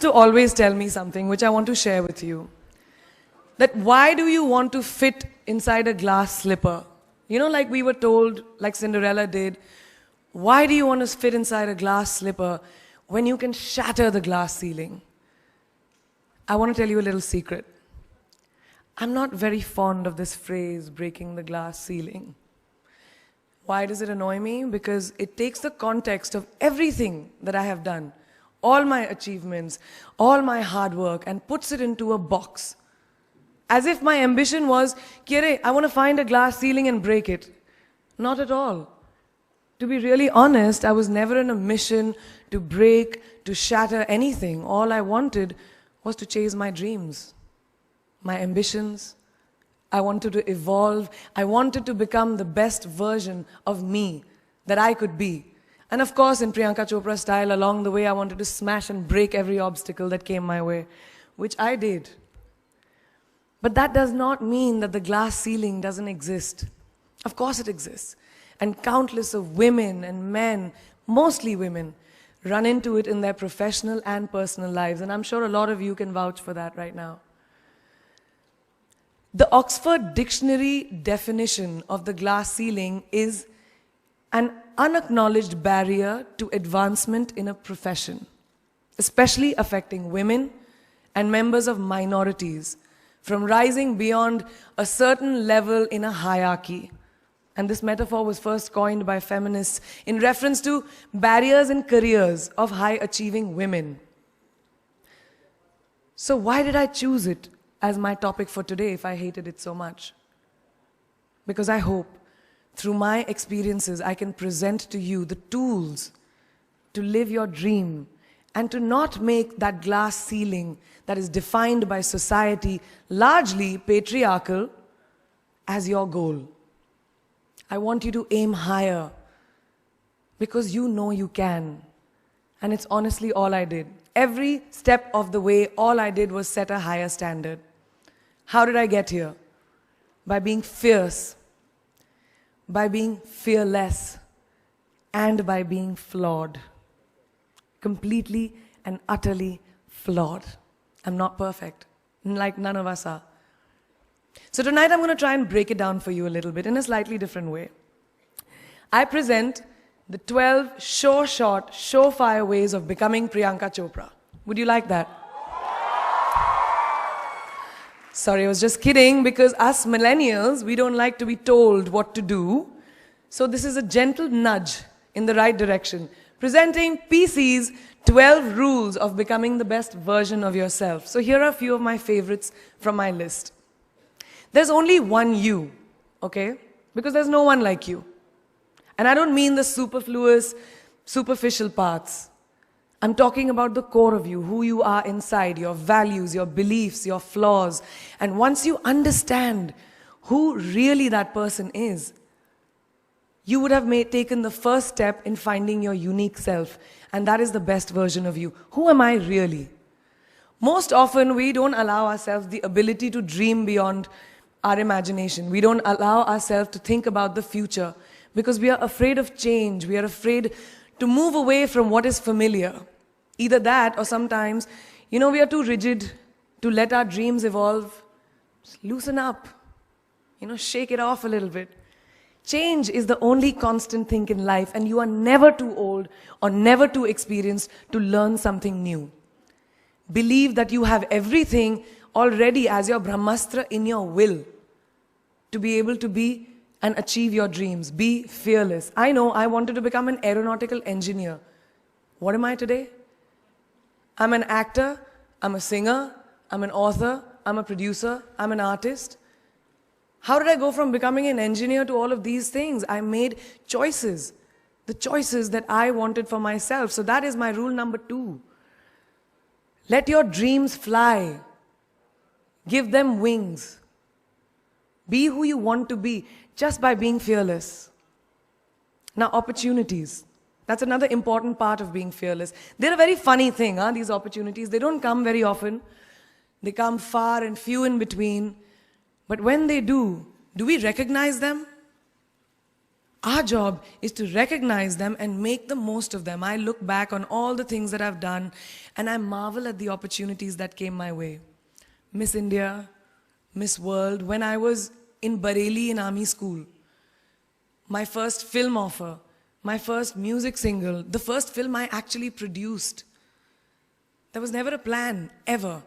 To always tell me something which I want to share with you. That why do you want to fit inside a glass slipper? You know, like we were told, like Cinderella did, why do you want to fit inside a glass slipper when you can shatter the glass ceiling? I want to tell you a little secret. I'm not very fond of this phrase, breaking the glass ceiling. Why does it annoy me? Because it takes the context of everything that I have done, all my achievements, all my hard work, and puts it into a box. As if my ambition was, Kire, I want to find a glass ceiling and break it. Not at all. To be really honest, I was never on a mission to break, to shatter anything. All I wanted was to chase my dreams, my ambitions. I wanted to evolve. I wanted to become the best version of me that I could be. And of course, in Priyanka Chopra style, along the way, I wanted to smash and break every obstacle that came my way, which I did. But that does not mean that the glass ceiling doesn't exist. Of course it exists. And countless of women and men, mostly women, run into it in their professional and personal lives. And I'm sure a lot of you can vouch for that right now. The Oxford Dictionary definition of the glass ceiling is an unacknowledged barrier to advancement in a profession, especially affecting women and members of minorities from rising beyond a certain level in a hierarchy. And this metaphor was first coined by feminists in reference to barriers in careers of high-achieving women. So why did I choose it as my topic for today if I hated it so much? Because I hope through my experiences I can present to you the tools to live your dream and to not make that glass ceiling that is defined by society, largely patriarchal, as your goal. I want you to aim higher because you know you can. And it's honestly all I did. Every step of the way, all I did was set a higher standard. How did I get here? By being fierce, by being fearless, and by being flawed. Completely and utterly flawed. I'm not perfect, like none of us are. So tonight I'm going to try and break it down for you a little bit in a slightly different way. I present the 12 sure-shot, surefire ways of becoming Priyanka Chopra. Would you like that? Sorry, I was just kidding, because us millennials, we don't like to be told what to do. So this is a gentle nudge in the right direction. Presenting PC's 12 rules of becoming the best version of yourself. So here are a few of my favorites from my list. There's only one you, okay? Because there's no one like you. And I don't mean the superfluous, superficial parts. I'm talking about the core of you, who you are inside, your values, your beliefs, your flaws. And once you understand who really that person is, you would have taken the first step in finding your unique self. And that is the best version of you. Who am I really? Most often, we don't allow ourselves the ability to dream beyond our imagination. We don't allow ourselves to think about the future because we are afraid of change. We are afraid to move away from what is familiar. Either that or sometimes, we are too rigid to let our dreams evolve. Just loosen up. Shake it off a little bit. Change is the only constant thing in life, and you are never too old or never too experienced to learn something new. Believe that you have everything already as your Brahmastra in your will to be able to be and achieve your dreams. Be fearless. I know I wanted to become an aeronautical engineer. What am I today? I'm an actor, I'm a singer, I'm an author, I'm a producer, I'm an artist. How did I go from becoming an engineer to all of these things? I made choices. The choices that I wanted for myself. So that is my rule number 2. Let your dreams fly. Give them wings. Be who you want to be just by being fearless. Now, opportunities. That's another important part of being fearless. They're a very funny thing, these opportunities. They don't come very often. They come far and few in between. But when they do we recognize them? Our job is to recognize them and make the most of them. I look back on all the things that I've done and I marvel at the opportunities that came my way. Miss India, Miss World, when I was in Bareilly in army school, my first film offer, my first music single, the first film I actually produced. There was never a plan, ever.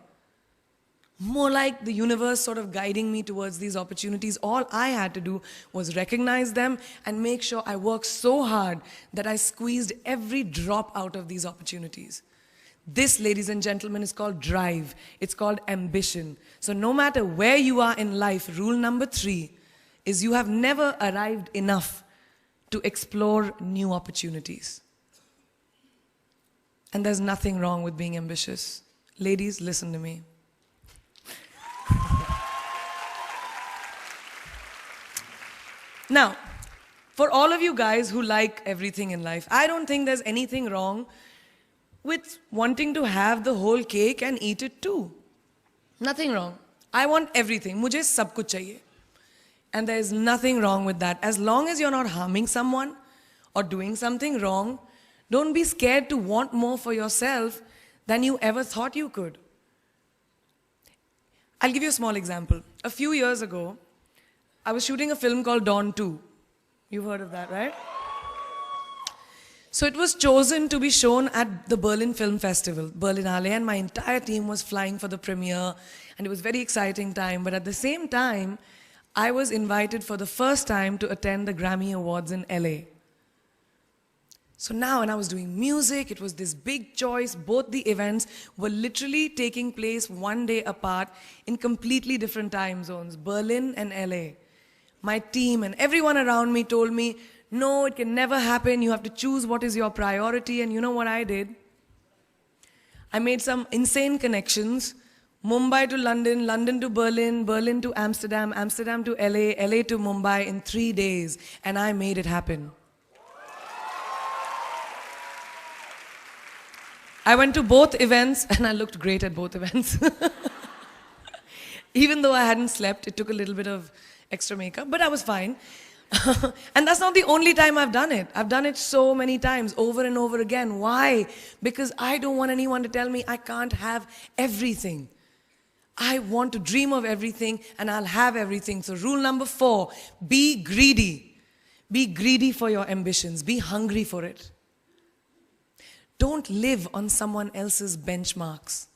More like the universe sort of guiding me towards these opportunities. All I had to do was recognize them and make sure I worked so hard that I squeezed every drop out of these opportunities. This, ladies and gentlemen, is called drive. It's called ambition. So no matter where you are in life, rule number 3 is you have never arrived enough to explore new opportunities. And there's nothing wrong with being ambitious. Ladies, listen to me. Now, for all of you guys who like everything in life, I don't think there's anything wrong with wanting to have the whole cake and eat it too. Nothing wrong. I want everything. Mujhe sab kuch chahiye. And there is nothing wrong with that. As long as you're not harming someone or doing something wrong, don't be scared to want more for yourself than you ever thought you could. I'll give you a small example. A few years ago, I was shooting a film called Dawn 2. You've heard of that, right? So it was chosen to be shown at the Berlin Film Festival, Berlinale, and my entire team was flying for the premiere, and it was a very exciting time. But at the same time, I was invited for the first time to attend the Grammy Awards in LA. So now, when I was doing music, it was this big choice. Both the events were literally taking place one day apart in completely different time zones, Berlin and LA. My team and everyone around me told me, no, it can never happen. You have to choose what is your priority. And you know what I did? I made some insane connections. Mumbai to London, London to Berlin, Berlin to Amsterdam, Amsterdam to LA, LA to Mumbai in 3 days. And I made it happen. I went to both events and I looked great at both events. Even though I hadn't slept, it took a little bit of extra makeup, but I was fine. And that's not the only time I've done it. I've done it so many times, over and over again. Why? Because I don't want anyone to tell me I can't have everything. I want to dream of everything and I'll have everything. So rule number 4, be greedy. Be greedy for your ambitions. Be hungry for it. Don't live on someone else's benchmarks.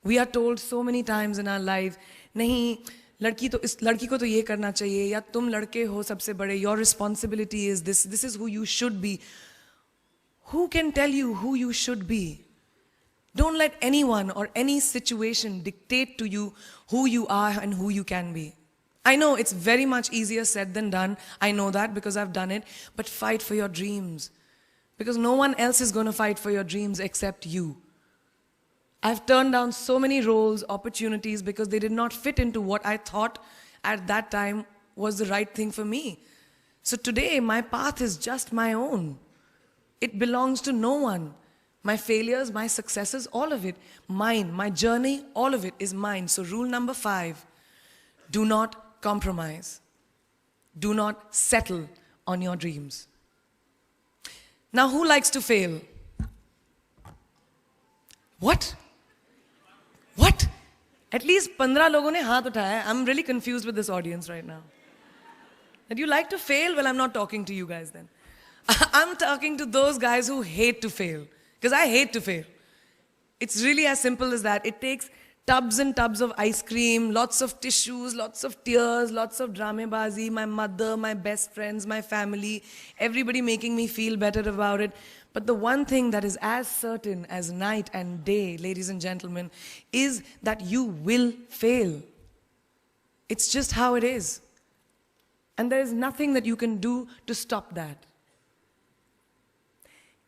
We are told so many times in our life, nahi, लड़की को तो ये करना चाहिए या तुम लड़के हो सबसे बड़े, your responsibility is this is who you should be. Who can tell you who you should be? Don't let anyone or any situation dictate to you who you are and who you can be. I know it's very much easier said than done. I know that because I've done it. But fight for your dreams. Because no one else is going to fight for your dreams except you. I've turned down so many roles, opportunities, because they did not fit into what I thought at that time was the right thing for me. So today, my path is just my own. It belongs to no one. My failures, my successes, all of it, mine. My journey, all of it is mine. So rule number 5, do not compromise. Do not settle on your dreams. Now, who likes to fail? What? What? At least 15 लोगों ने हाथ उठाया. I'm really confused with this audience right now. That you like to fail? Well, I'm not talking to you guys then. I'm talking to those guys who hate to fail. Because I hate to fail. It's really as simple as that. It takes tubs and tubs of ice cream, lots of tissues, lots of tears, lots of dramebazi, my mother, my best friends, my family, everybody making me feel better about it. But the one thing that is as certain as night and day, ladies and gentlemen, is that you will fail. It's just how it is. And there is nothing that you can do to stop that.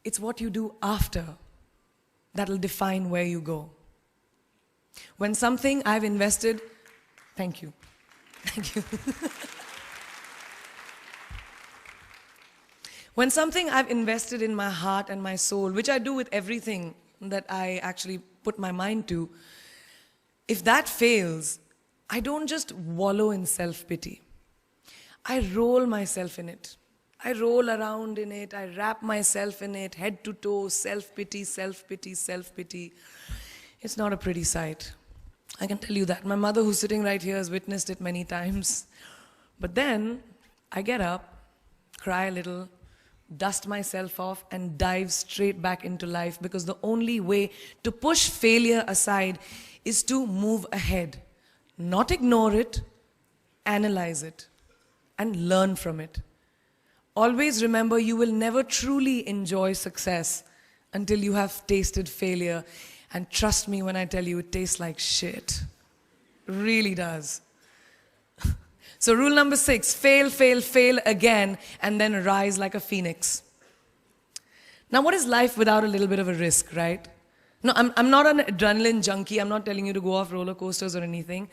It's what you do after that will define where you go. When something I've invested, thank you. Thank you. When something I've invested in my heart and my soul, which I do with everything that I actually put my mind to, if that fails, I don't just wallow in self-pity. I roll myself in it. I roll around in it, I wrap myself in it, head to toe, self-pity, self-pity, self-pity. It's not a pretty sight. I can tell you that. My mother, who's sitting right here, has witnessed it many times. But then, I get up, cry a little, dust myself off, and dive straight back into life, because the only way to push failure aside is to move ahead. Not ignore it, analyze it, and learn from it. Always remember, you will never truly enjoy success until you have tasted failure. And trust me when I tell you, it tastes like shit. Really does. So rule number 6, fail, fail, fail again, and then rise like a phoenix. Now, what is life without a little bit of a risk, right? No, I'm not an adrenaline junkie. I'm not telling you to go off roller coasters or anything.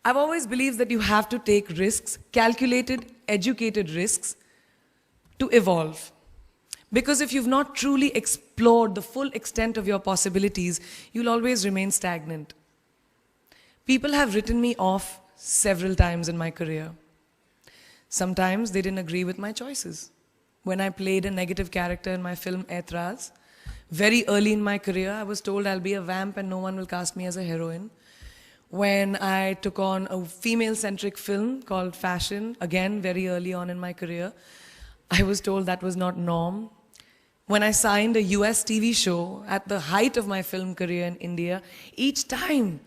I've always believed that you have to take risks, calculated, educated risks, to evolve. Because if you've not truly explored the full extent of your possibilities, you'll always remain stagnant. People have written me off several times in my career. Sometimes they didn't agree with my choices. When I played a negative character in my film Aitraz, very early in my career, I was told I'll be a vamp and no one will cast me as a heroine. When I took on a female-centric film called Fashion, again, very early on in my career, I was told that was not norm. When I signed a US TV show at the height of my film career in India, each time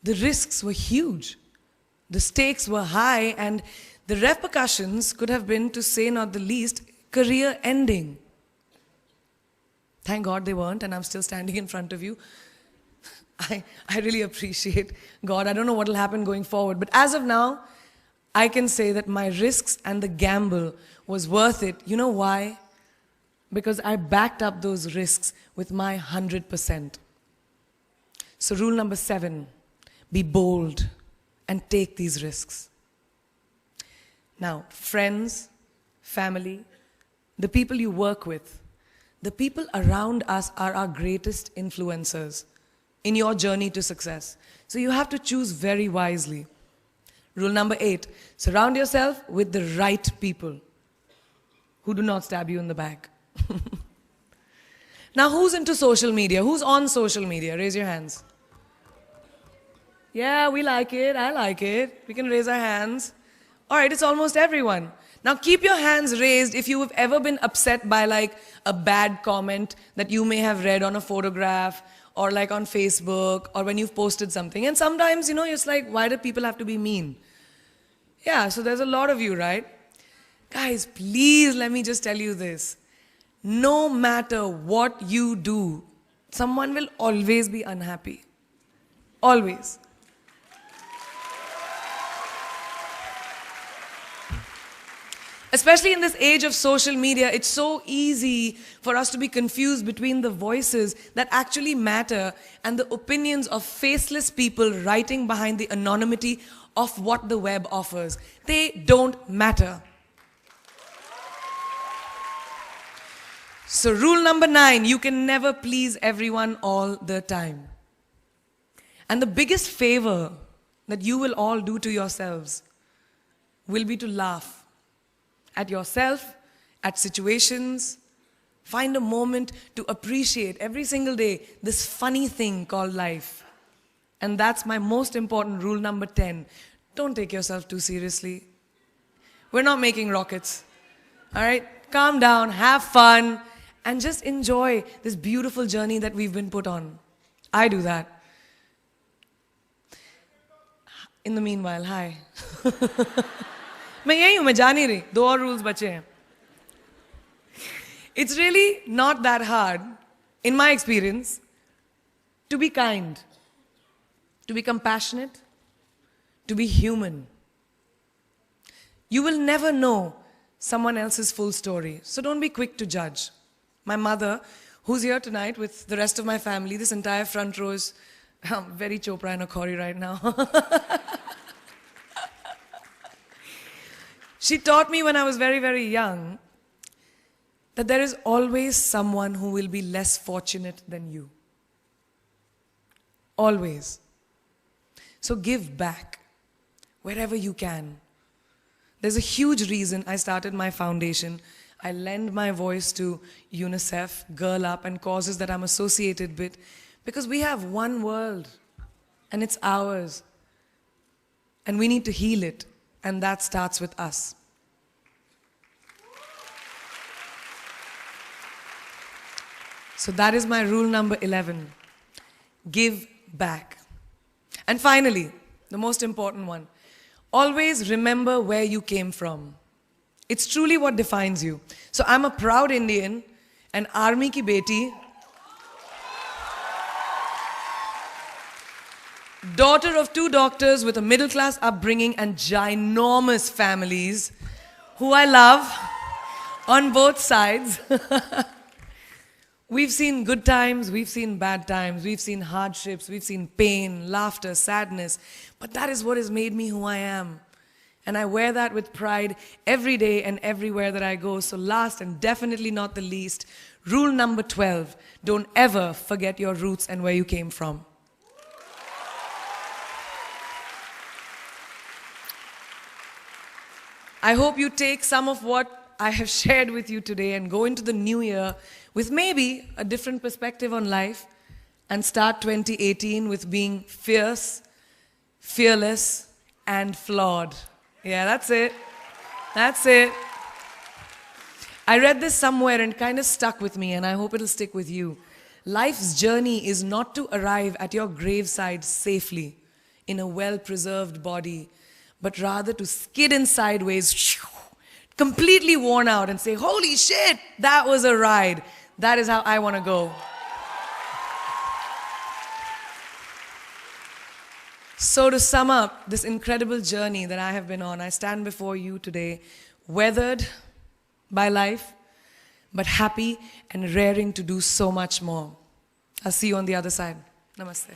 the risks were huge. The stakes were high, and the repercussions could have been, to say not the least, career ending. Thank God they weren't, and I'm still standing in front of you. I really appreciate God. I don't know what will happen going forward, but as of now, I can say that my risks and the gamble was worth it. You know why? Because I backed up those risks with my 100%. So rule number 7, be bold and take these risks. Now, friends, family, the people you work with, the people around us are our greatest influencers in your journey to success. So you have to choose very wisely. Rule number 8, surround yourself with the right people who do not stab you in the back. Now, who's into social media? Who's on social media? Raise your hands. Yeah, we like it. I like it. We can raise our hands. All right, it's almost everyone. Now, keep your hands raised if you have ever been upset by like a bad comment that you may have read on a photograph or like on Facebook or when you've posted something. And sometimes, you know, it's like, why do people have to be mean? Yeah, so there's a lot of you, right? Guys, please let me just tell you this. No matter what you do, someone will always be unhappy. Always. Especially in this age of social media, it's so easy for us to be confused between the voices that actually matter and the opinions of faceless people writing behind the anonymity of what the web offers. They don't matter. So rule number 9, you can never please everyone all the time. And the biggest favor that you will all do to yourselves will be to laugh at yourself, at situations. Find a moment to appreciate every single day this funny thing called life. And that's my most important rule number 10. Don't take yourself too seriously. We're not making rockets. All right? Calm down, have fun, and just enjoy this beautiful journey that we've been put on. I do that. In the meanwhile, hi. मैं यही हूँ, मैं जा नहीं रही, 2 और rules बचे हैं. It's really not that hard, in my experience, to be kind, to be compassionate, to be human. You will never know someone else's full story, so don't be quick to judge. My mother, who's here tonight with the rest of my family, this entire front row is very Chopra and Akhori right now. She taught me when I was very, very young that there is always someone who will be less fortunate than you. Always. So give back wherever you can. There's a huge reason I started my foundation. I lend my voice to UNICEF, Girl Up, and causes that I'm associated with, because we have one world, and it's ours. And we need to heal it, and that starts with us. So that is my rule number 11. Give back. And finally, the most important one. Always remember where you came from. It's truly what defines you. So I'm a proud Indian, an army ki beti, daughter of 2 doctors with a middle-class upbringing and ginormous families, who I love on both sides. We've seen good times, we've seen bad times, we've seen hardships, we've seen pain, laughter, sadness. But that is what has made me who I am. And I wear that with pride every day and everywhere that I go. So last and definitely not the least, rule number 12, don't ever forget your roots and where you came from. I hope you take some of what I have shared with you today and go into the new year with maybe a different perspective on life and start 2018 with being fierce, fearless, and flawed. Yeah, that's it. That's it. I read this somewhere and kind of stuck with me, and I hope it'll stick with you. Life's journey is not to arrive at your graveside safely in a well-preserved body, but rather to skid in sideways, completely worn out, and say, holy shit, that was a ride. That is how I want to go. So to sum up this incredible journey that I have been on, I stand before you today, weathered by life, but happy and raring to do so much more. I'll see you on the other side. Namaste.